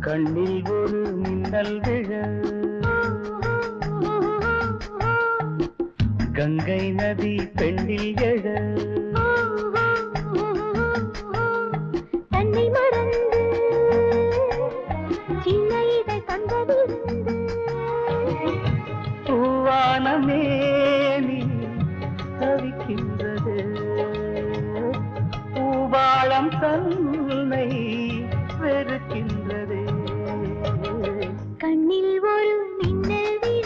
கண்ணில் ஒரு மின்னல் விழ கங்கை நதி பெண்ணில் எழ தன்னை மறந்து சின்ன இதை தந்தது பூவானமே நீ தவிக்கின்றது பூவாளம் தன்னை வெறுக்கின்றது கண்ணில் ஒரு மின்னல் விழ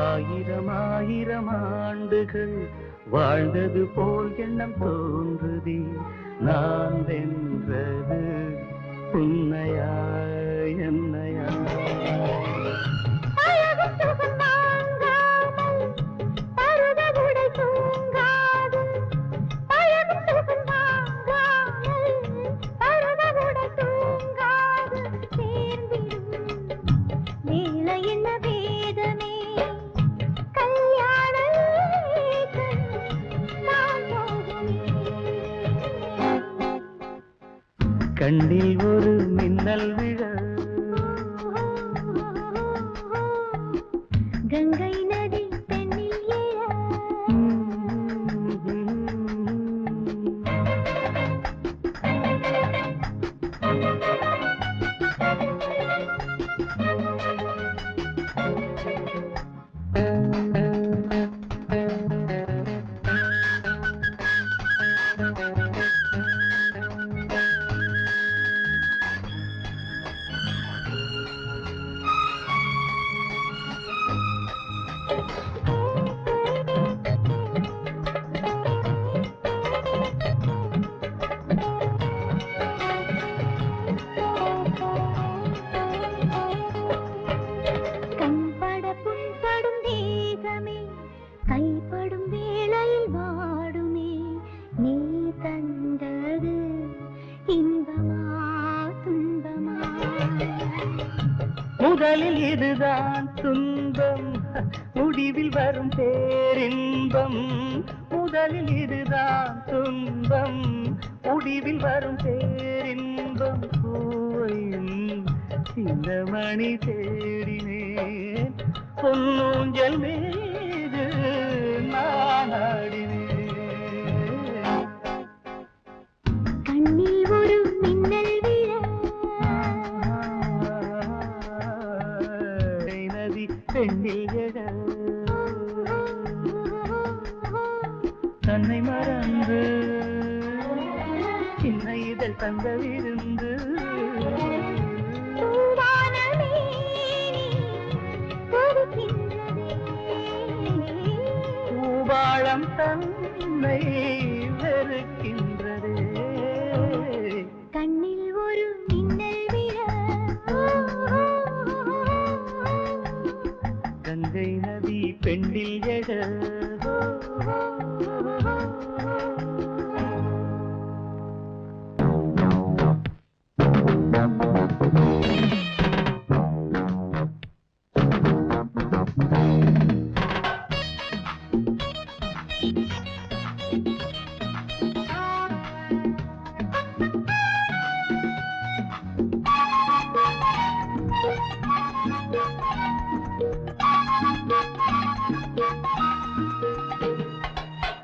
ஆயிரம் ஆயிரம் ஆண்டுகள் வாழ்ந்தது போல் எண்ணம் தோன்றுதே நான் வென்றது உன்னையா என்னையா கண்ணில் ஒரு மின்னல் விழ கங்கை நதி பெண்ணில் எழ கைப்படும் வேளையில் வாடுமே நீ தந்தது இன்பமா துன்பமா முதலில் இதுதான் துன்பம் முடிவில் வரும் பேரின்பம் முதலில் இதுதான் துன்பம் முடிவில் வரும் பேரின்பம் பூவையும் சின்ன மணி தேடினேன் பொன்னூஞ்சல் மீது நான் ஆடினேன் கண்ணில் ஒரு மின்னல் விழ நதி பெண்ணில் எழ தன்னை மறந்து சின்ன இதழ் தந்த விருந்து பூவாளம் தன்னை வெறுக்கின்றதே கண்ணில் ஒரு மின்னல் விழ கங்கை நதி பெண்ணில் எழ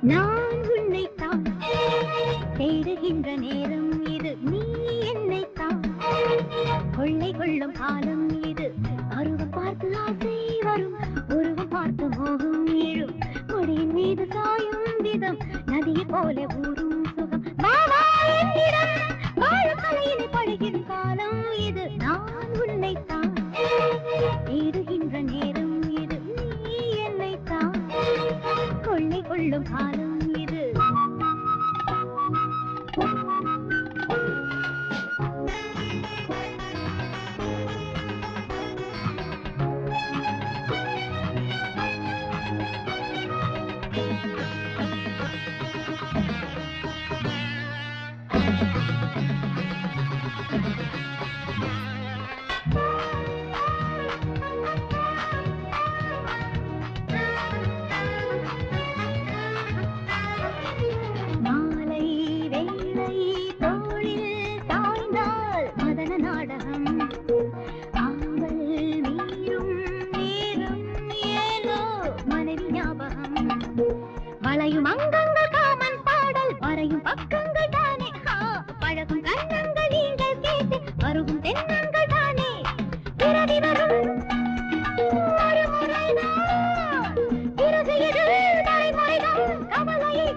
நான் உன்னைத்தான் தேடுகின்ற நேரம் இது நீ என்னைத்தான் கொள்ளை கொள்ளும் காலம் இது அருவம் பார்த்து ஆசை வரும் உருவம் பார்த்து மோகம் எழும் கொடியின் மீது சாயும் விதம் நதியை போல ஊரும் சுகம் வாழையினை பழகிற காலம் இது நான் உன்னைத்தான் தேடுகின்ற நேரம் இது நீ என்னைத்தான் கொள்ளை கொள்ளும் காலம் இது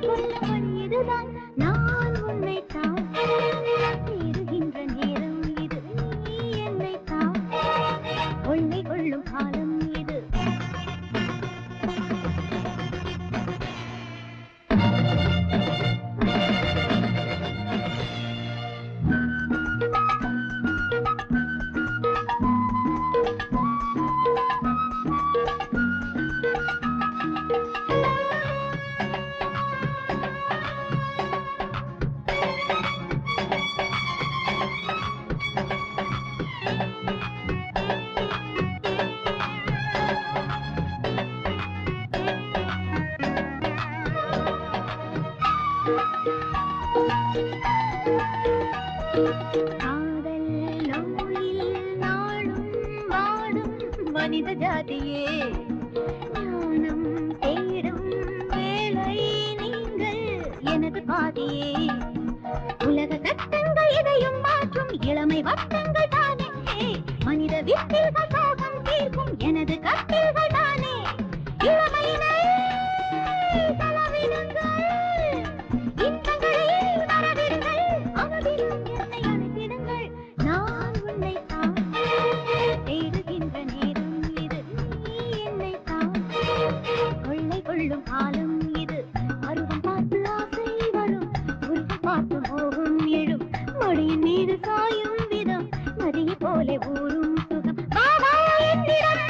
சொல்லும் வழி இதுதான் நான் உன்னைத்தான் தேடுகின்ற நேரம் இது நீ என்னைத்தான் கொள்ளை கொள்ளும் காலம் இது காதல் நோயில் நாளும் வாடும் மனித ஜாதியே ஞானம் தேடும் வேளை நீங்கள் எனது பாதியே உலக சட்டங்கள் இதையும் மாற்றும் இளமை வட்டங்கள் தானே மனித வித்தில்கள் சோகம் தீர்க்கும் எனது கட்டில்கள் தானே இளமையினை செலவிடுங்கள் இன்பங்களை வரவிடுங்கள் அவதிலும் என்னை அழைத்திடுங்கள் நான் உன்னைத்தான் தேடுகின்ற நேரம் இது நீ என்னைத்தான் கொள்ளை கொள்ளும் காலம் இது அருவம் பார்த்து ஆசை வரும் உருவம் பார்த்து மோகம் எழும் மடியின் மீது சாயும் விதம் நதியை போல ஊரும் சுகம் பாபா என்னிடம்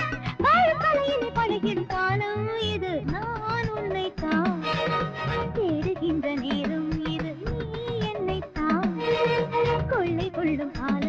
வாழ்க்கையினை பழகிடும் காலம் இது நான் உன்னைத்தான் தேடுகின்ற நேரம் இது நீ என்னைத்தான் கொள்ளை கொள்ளும் காலம்